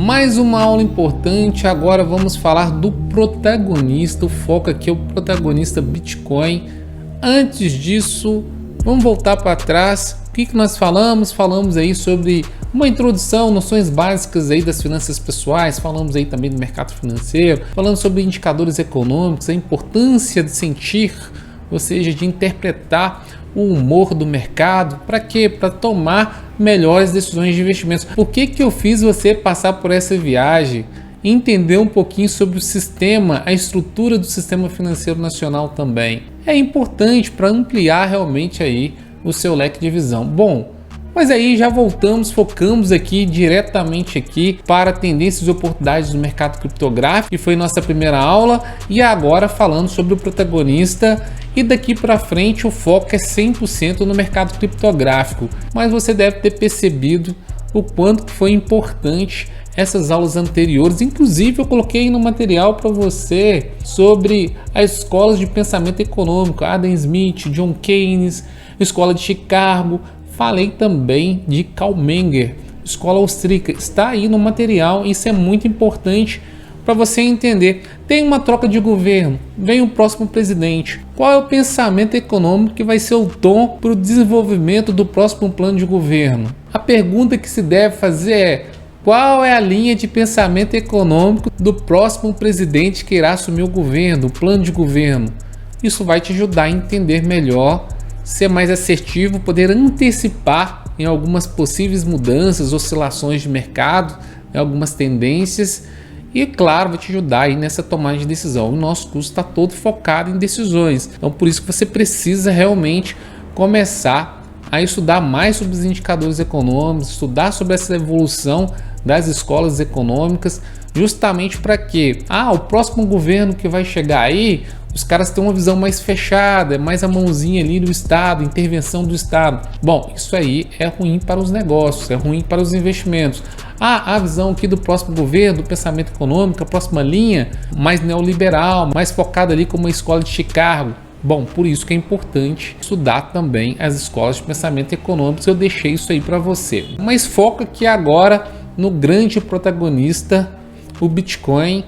Mais uma aula importante. Agora vamos falar do protagonista. O foco aqui é o protagonista Bitcoin. Antes disso, vamos voltar para trás. O que nós falamos? Falamos aí sobre uma introdução, noções básicas aí das finanças pessoais, falamos aí também do mercado financeiro, falamos sobre indicadores econômicos, a importância de sentir, ou seja, de interpretar o humor do mercado. Para quê? Para tomar melhores decisões de investimentos. Por que eu fiz você passar por essa viagem? Entender um pouquinho sobre o sistema, a estrutura do sistema financeiro nacional também. É importante para ampliar realmente aí o seu leque de visão. Bom, mas aí já voltamos, focamos aqui diretamente aqui para tendências e oportunidades do mercado criptográfico, que foi nossa primeira aula, e agora falando sobre o protagonista, e daqui para frente o foco é 100% no mercado criptográfico. Mas você deve ter percebido o quanto foi importante essas aulas anteriores. Inclusive eu coloquei no material para você sobre as escolas de pensamento econômico, Adam Smith, John Keynes, Escola de Chicago. Falei também de Karl Menger, escola austríaca. Está aí no material, isso é muito importante para você entender. Tem uma troca de governo, vem o próximo presidente. Qual é o pensamento econômico que vai ser o tom para o desenvolvimento do próximo plano de governo? A pergunta que se deve fazer é: qual é a linha de pensamento econômico do próximo presidente que irá assumir o governo, o plano de governo? Isso vai te ajudar a entender melhor, ser mais assertivo, poder antecipar em algumas possíveis mudanças, oscilações de mercado, em algumas tendências, e claro, vai te ajudar aí nessa tomada de decisão. O nosso curso está todo focado em decisões, então por isso que você precisa realmente começar a estudar mais sobre os indicadores econômicos, estudar sobre essa evolução das escolas econômicas, justamente para quê? O próximo governo que vai chegar aí, os caras têm uma visão mais fechada, mais a mãozinha ali do Estado, intervenção do Estado. Bom, isso aí é ruim para os negócios, é ruim para os investimentos. A visão aqui do próximo governo, do pensamento econômico, a próxima linha, mais neoliberal, mais focada ali como a escola de Chicago. Bom, por isso que é importante estudar também as escolas de pensamento econômico. Eu deixei isso aí para você. Mas foca aqui agora no grande protagonista, o Bitcoin.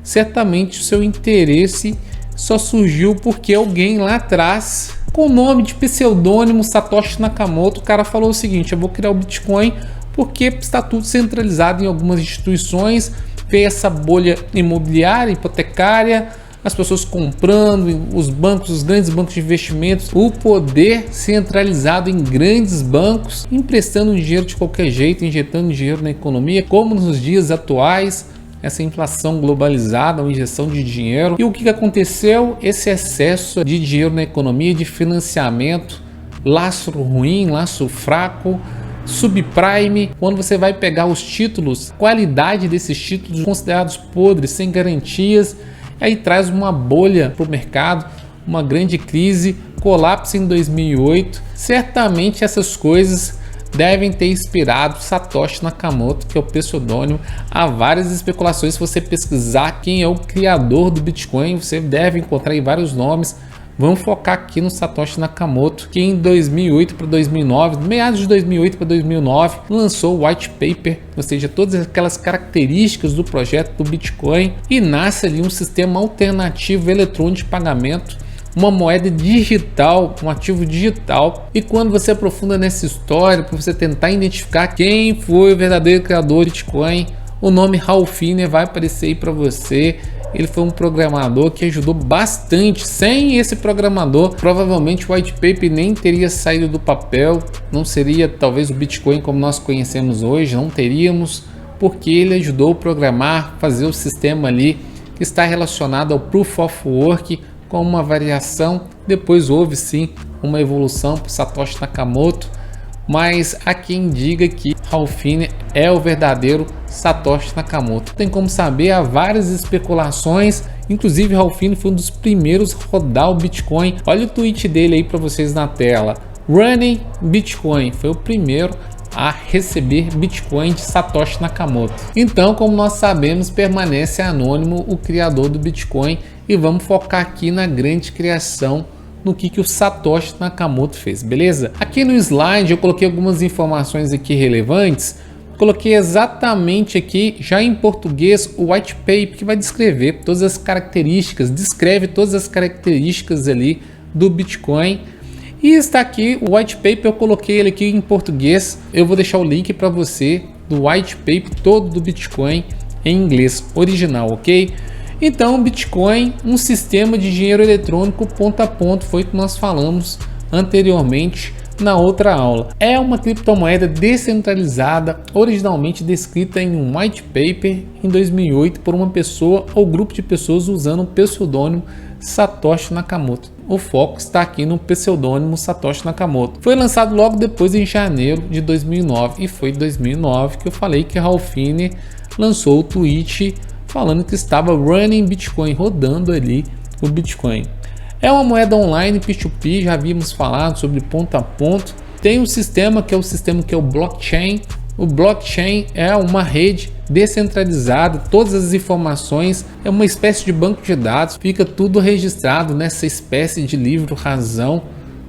Certamente o seu interesse só surgiu porque alguém lá atrás, com o nome de pseudônimo Satoshi Nakamoto, o cara falou o seguinte: eu vou criar o Bitcoin porque está tudo centralizado em algumas instituições, veio essa bolha imobiliária, hipotecária, as pessoas comprando, os bancos, os grandes bancos de investimentos, o poder centralizado em grandes bancos, emprestando dinheiro de qualquer jeito, injetando dinheiro na economia, como nos dias atuais, essa inflação globalizada, uma injeção de dinheiro. E o que aconteceu? Esse excesso de dinheiro na economia, de financiamento, lastro ruim, lastro fraco, subprime. Quando você vai pegar os títulos, qualidade desses títulos considerados podres, sem garantias, aí traz uma bolha para o mercado, uma grande crise, colapso em 2008. Certamente essas coisas devem ter inspirado Satoshi Nakamoto, que é o pseudônimo, a várias especulações. Se você pesquisar quem é o criador do Bitcoin, você deve encontrar aí vários nomes. Vamos focar aqui no Satoshi Nakamoto, que em 2008 para 2009, meados de 2008 para 2009, lançou o white paper, ou seja, todas aquelas características do projeto do Bitcoin, e nasce ali um sistema alternativo eletrônico de pagamento, uma moeda digital, um ativo digital. E quando você aprofunda nessa história, para você tentar identificar quem foi o verdadeiro criador do Bitcoin, o nome Hal Finney vai aparecer aí para você. Ele foi um programador que ajudou bastante. Sem esse programador, provavelmente o white paper nem teria saído do papel, não seria talvez o Bitcoin como nós conhecemos hoje, não teríamos, porque ele ajudou a programar, fazer o sistema ali que está relacionado ao Proof of Work, com uma variação. Depois houve sim uma evolução para Satoshi Nakamoto, mas há quem diga que Hal Finney é o verdadeiro Satoshi Nakamoto. Tem como saber, há várias especulações, inclusive Hal Finney foi um dos primeiros a rodar o Bitcoin. Olha o tweet dele aí para vocês na tela: Running Bitcoin, foi o primeiro a receber Bitcoin de Satoshi Nakamoto. Então, como nós sabemos, permanece anônimo o criador do Bitcoin, e vamos focar aqui na grande criação, no que o Satoshi Nakamoto fez, beleza? Aqui no slide eu coloquei algumas informações aqui relevantes Coloquei exatamente aqui, já em português, o white paper que vai descrever todas as características, descreve todas as características ali do Bitcoin. E está aqui o white paper, eu coloquei ele aqui em português. Eu vou deixar o link para você do white paper todo do Bitcoin em inglês original, ok? Então, o Bitcoin, um sistema de dinheiro eletrônico ponto a ponto, foi o que nós falamos anteriormente na outra aula. É uma criptomoeda descentralizada, originalmente descrita em um white paper em 2008 por uma pessoa ou grupo de pessoas usando o pseudônimo Satoshi Nakamoto. O foco está aqui no pseudônimo Satoshi Nakamoto. Foi lançado logo depois, em janeiro de 2009, e foi em 2009 que eu falei que Ralph Finney lançou o tweet falando que estava running Bitcoin, rodando ali o Bitcoin. É uma moeda online P2P, já havíamos falado sobre ponto a ponto. Tem um sistema que é o blockchain. O blockchain é uma rede descentralizada, todas as informações, é uma espécie de banco de dados, fica tudo registrado nessa espécie de livro-razão.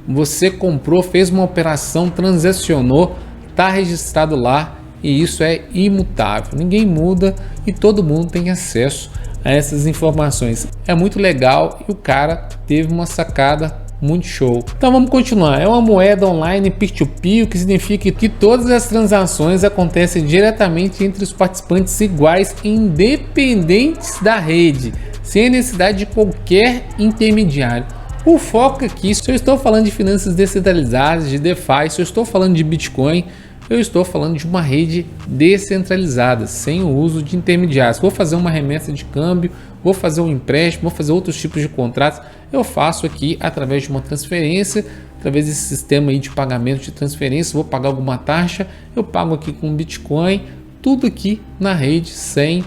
Você comprou, fez uma operação, transacionou, está registrado lá e isso é imutável. Ninguém muda e todo mundo tem acesso a essas informações. É muito legal e o cara teve uma sacada muito show. Então vamos continuar. É uma moeda online peer-to-peer, o que significa que todas as transações acontecem diretamente entre os participantes iguais, independentes da rede, sem a necessidade de qualquer intermediário. O foco aqui, se eu estou falando de finanças descentralizadas, de DeFi, se eu estou falando de Bitcoin, eu estou falando de uma rede descentralizada, sem o uso de intermediários. Vou fazer uma remessa de câmbio, vou fazer um empréstimo, vou fazer outros tipos de contratos. Eu faço aqui através de uma transferência, através desse sistema aí de pagamento de transferência. Vou pagar alguma taxa, eu pago aqui com Bitcoin, tudo aqui na rede, sem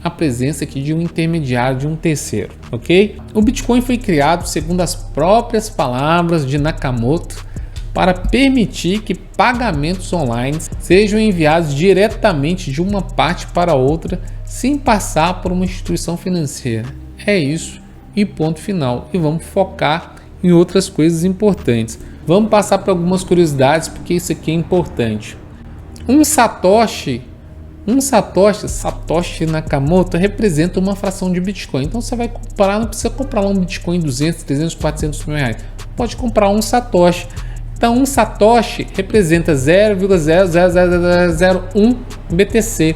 a presença aqui de um intermediário, de um terceiro, ok? O Bitcoin foi criado, segundo as próprias palavras de Nakamoto, para permitir que pagamentos online sejam enviados diretamente de uma parte para outra sem passar por uma instituição financeira. É isso e ponto final. E vamos focar em outras coisas importantes. Vamos passar por algumas curiosidades porque isso aqui é importante. Satoshi Nakamoto representa uma fração de Bitcoin. Então você vai comprar, não precisa comprar um Bitcoin 200, 300, 400 mil reais. Pode comprar um Satoshi. Então, um Satoshi representa 0,00001 BTC.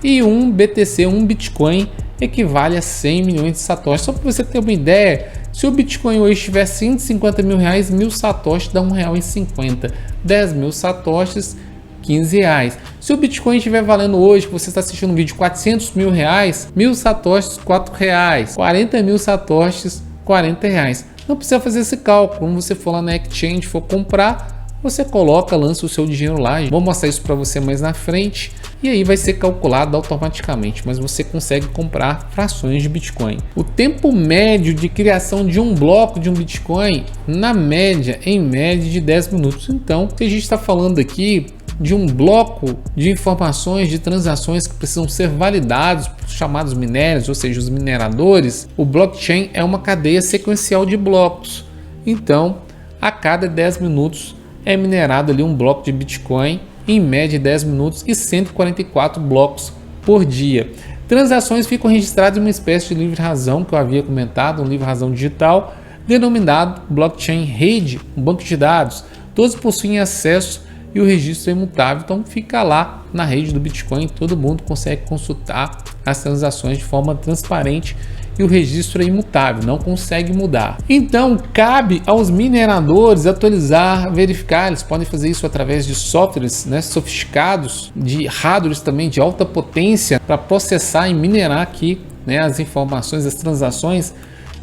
E um BTC, um Bitcoin, equivale a 100 milhões de Satoshis. Só para você ter uma ideia, se o Bitcoin hoje estiver 150 mil reais, 1000 Satoshis dá R$1,50. 10 mil Satoshis, R$15. Se o Bitcoin estiver valendo hoje, que você está assistindo um vídeo, 400 mil reais, 1000 Satoshis, R$4. 40 mil Satoshis, R$40. Não precisa fazer esse cálculo. Quando você for lá na exchange, for comprar, você coloca, lança o seu dinheiro lá. Vou mostrar isso para você mais na frente e aí vai ser calculado automaticamente, mas você consegue comprar frações de Bitcoin. O tempo médio de criação de um bloco de um Bitcoin, na média, em média de 10 minutos. Então, se a gente está falando aqui de um bloco de informações, de transações que precisam ser validados por chamados minérios, ou seja, os mineradores, o blockchain é uma cadeia sequencial de blocos. Então, a cada 10 minutos é minerado ali um bloco de Bitcoin, em média 10 minutos e 144 blocos por dia. Transações ficam registradas em uma espécie de livre-razão que eu havia comentado, um livre-razão digital, denominado blockchain rede, um banco de dados. Todos possuem acesso e o registro é imutável, então fica lá na rede do Bitcoin, todo mundo consegue consultar as transações de forma transparente e o registro é imutável, não consegue mudar. Então cabe aos mineradores atualizar, verificar, eles podem fazer isso através de softwares, né, sofisticados, de hardwares também de alta potência para processar e minerar aqui, né, as informações, as transações.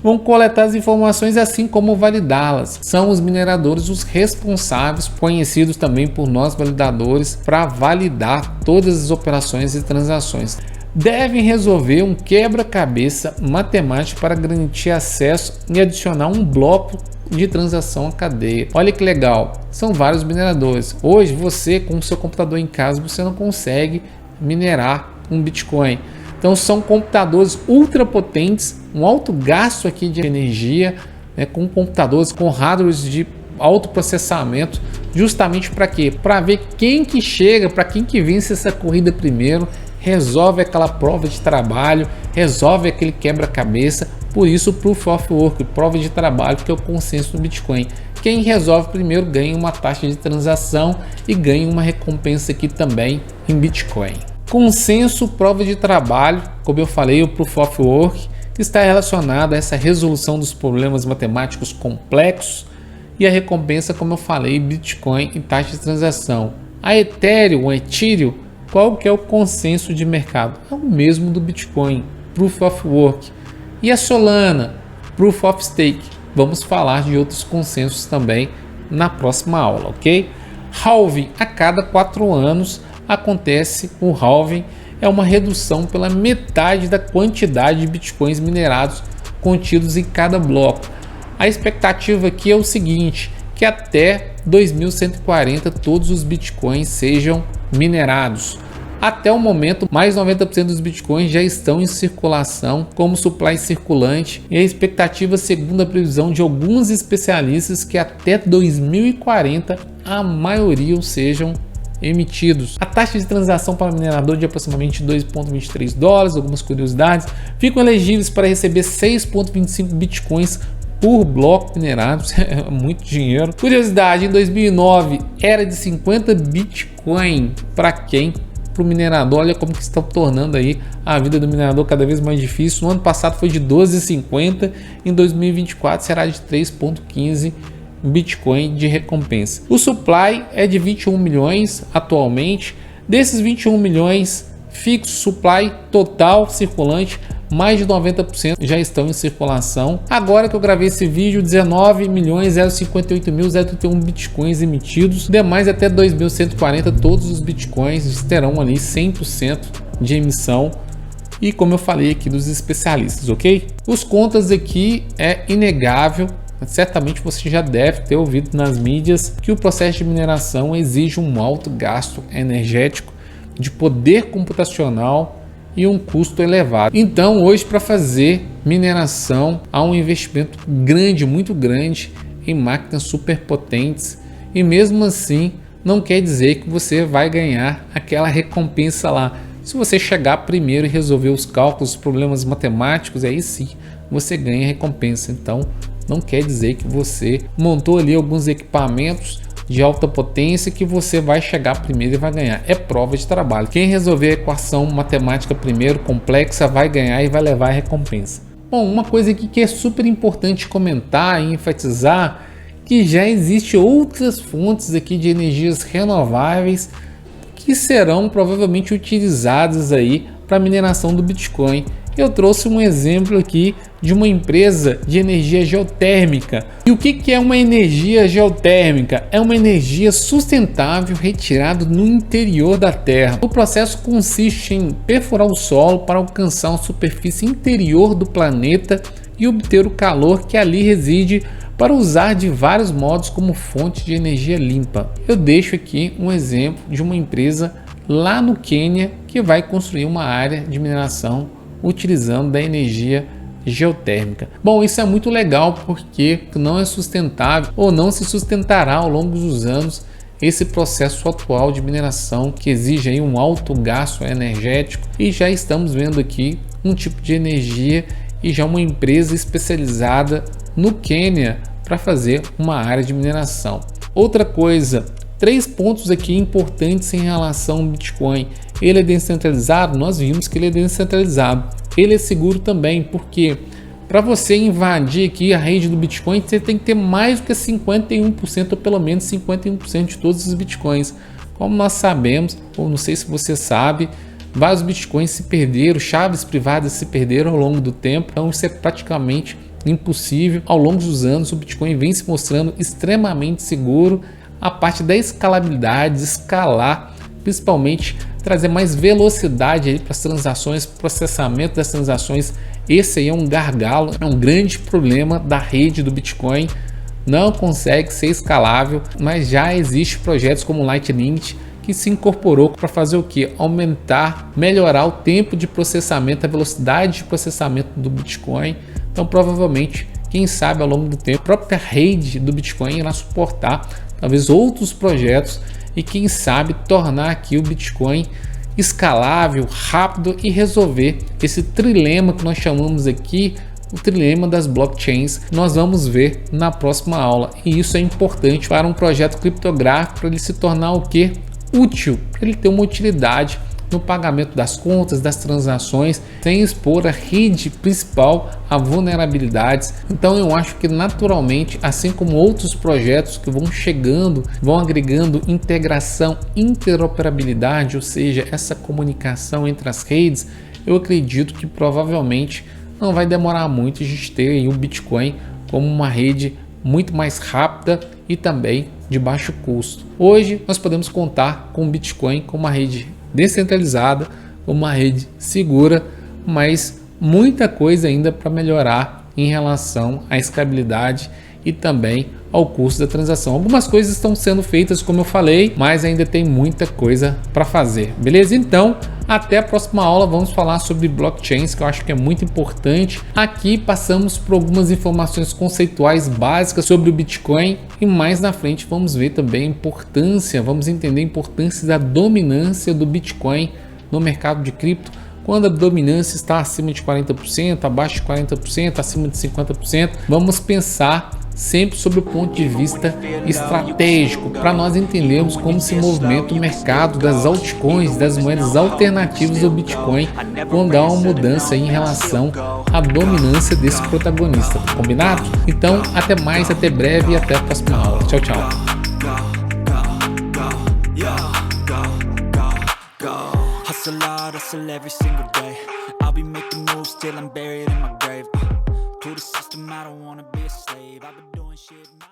Vão coletar as informações assim como validá-las. São os mineradores os responsáveis, conhecidos também por nós validadores, para validar todas as operações e transações. Devem resolver um quebra-cabeça matemático para garantir acesso e adicionar um bloco de transação à cadeia. Olha que legal, são vários mineradores. Hoje você, com o seu computador em casa, você não consegue minerar um Bitcoin. Então são computadores ultra potentes, um alto gasto aqui de energia, né, com computadores com hardwares de alto processamento, justamente para quê? Para ver quem que chega, para quem que vence essa corrida primeiro, resolve aquela prova de trabalho, resolve aquele quebra-cabeça. Por isso, Proof of Work, prova de trabalho, que é o consenso do Bitcoin. Quem resolve primeiro ganha uma taxa de transação e ganha uma recompensa aqui também em Bitcoin. Consenso, prova de trabalho, como eu falei, o Proof of Work, está relacionado a essa resolução dos problemas matemáticos complexos, e a recompensa, como eu falei, Bitcoin e taxa de transação. A Ethereum, qual que é o consenso de mercado? É o mesmo do Bitcoin, Proof of Work. E a Solana, Proof of Stake. Vamos falar de outros consensos também na próxima aula, ok? Halving, a cada 4 anos acontece o halving, é uma redução pela metade da quantidade de bitcoins minerados contidos em cada bloco. A expectativa aqui é o seguinte, que até 2140 todos os bitcoins sejam minerados. Até o momento, mais de 90% dos bitcoins já estão em circulação como supply circulante, e a expectativa, segundo a previsão de alguns especialistas, que até 2040 a maioria sejam emitidos. A taxa de transação para minerador de aproximadamente 2,23 dólares, algumas curiosidades, ficam elegíveis para receber 6,25 bitcoins por bloco minerado, é muito dinheiro. Curiosidade, em 2009 era de 50 bitcoin para quem? Para o minerador. Olha como que estão tornando aí a vida do minerador cada vez mais difícil. No ano passado foi de 12,50, em 2024 será de 3,15 Bitcoin de recompensa. O supply é de 21 milhões atualmente. Desses 21 milhões fixo, supply total circulante, mais de 90% já estão em circulação. Agora que eu gravei esse vídeo, 19.058.031 bitcoins emitidos. Demais, até 2140 todos os bitcoins terão ali 100% de emissão. E como eu falei aqui dos especialistas, ok? Os contas aqui é inegável. Certamente você já deve ter ouvido nas mídias que o processo de mineração exige um alto gasto energético, de poder computacional e um custo elevado. Então, hoje, para fazer mineração, há um investimento grande, muito grande, em máquinas superpotentes, e mesmo assim não quer dizer que você vai ganhar aquela recompensa lá. Se você chegar primeiro e resolver os cálculos, os problemas matemáticos, aí sim você ganha recompensa. Então, não quer dizer que você montou ali alguns equipamentos de alta potência que você vai chegar primeiro e vai ganhar. É prova de trabalho. Quem resolver a equação matemática primeiro, complexa, vai ganhar e vai levar a recompensa. Bom, uma coisa aqui que é super importante comentar e enfatizar, que já existe outras fontes aqui de energias renováveis que serão provavelmente utilizadas aí para a mineração do Bitcoin. Eu trouxe um exemplo aqui de uma empresa de energia geotérmica. E o que é uma energia geotérmica? É uma energia sustentável retirada no interior da Terra. O processo consiste em perfurar o solo para alcançar uma superfície interior do planeta e obter o calor que ali reside para usar de vários modos como fonte de energia limpa. Eu deixo aqui um exemplo de uma empresa lá no Quênia que vai construir uma área de mineração utilizando da energia geotérmica. Bom, isso é muito legal porque não é sustentável ou não se sustentará ao longo dos anos esse processo atual de mineração que exige aí um alto gasto energético, e já estamos vendo aqui um tipo de energia e já uma empresa especializada no Quênia para fazer uma área de mineração. Outra coisa, 3 pontos aqui importantes em relação ao Bitcoin. Ele é descentralizado? Nós vimos que ele é descentralizado. Ele é seguro também, porque para você invadir aqui a rede do Bitcoin, você tem que ter mais do que 51%, ou pelo menos 51% de todos os Bitcoins. Como nós sabemos, ou não sei se você sabe, vários Bitcoins se perderam, chaves privadas se perderam ao longo do tempo. Então isso é praticamente impossível. Ao longo dos anos, o Bitcoin vem se mostrando extremamente seguro. A parte da escalabilidade, escalar, principalmente trazer mais velocidade para as transações, processamento das transações. Esse aí é um gargalo, é um grande problema da rede do Bitcoin. Não consegue ser escalável, mas já existe projetos como o Lightning que se incorporou para fazer o que? Aumentar, melhorar o tempo de processamento, a velocidade de processamento do Bitcoin. Então provavelmente quem sabe ao longo do tempo a própria rede do Bitcoin irá suportar talvez outros projetos e quem sabe tornar aqui o Bitcoin escalável, rápido e resolver esse trilema que nós chamamos aqui, o trilema das blockchains. Nós vamos ver na próxima aula, e isso é importante para um projeto criptográfico, para ele se tornar o que? Útil, para ele ter uma utilidade no pagamento das contas, das transações, sem expor a rede principal a vulnerabilidades. Então eu acho que naturalmente, assim como outros projetos que vão chegando, vão agregando integração, interoperabilidade, ou seja, essa comunicação entre as redes, eu acredito que provavelmente não vai demorar muito a gente ter aí o Bitcoin como uma rede muito mais rápida e também de baixo custo. Hoje nós podemos contar com o Bitcoin como uma rede descentralizada, uma rede segura, mas muita coisa ainda para melhorar em relação à escalabilidade e também ao custo da transação. Algumas coisas estão sendo feitas, como eu falei, mas ainda tem muita coisa para fazer, beleza? Então, até a próxima aula vamos falar sobre blockchains, que eu acho que é muito importante. Aqui passamos por algumas informações conceituais básicas sobre o Bitcoin e mais na frente vamos ver também a importância, vamos entender a importância da dominância do Bitcoin no mercado de cripto, quando a dominância está acima de 40%, abaixo de 40%, acima de 50%. Vamos pensar sempre sobre o ponto de vista estratégico, para nós entendermos como se movimenta o mercado das altcoins, das moedas alternativas do Bitcoin, quando há uma mudança em relação à dominância desse protagonista. Combinado? Então, até mais, até breve e até a próxima aula. Tchau, tchau. Hustle every single day. I'll be making moves till I'm buried in my grave. To the system, I don't wanna be a slave. I've been doing shit now.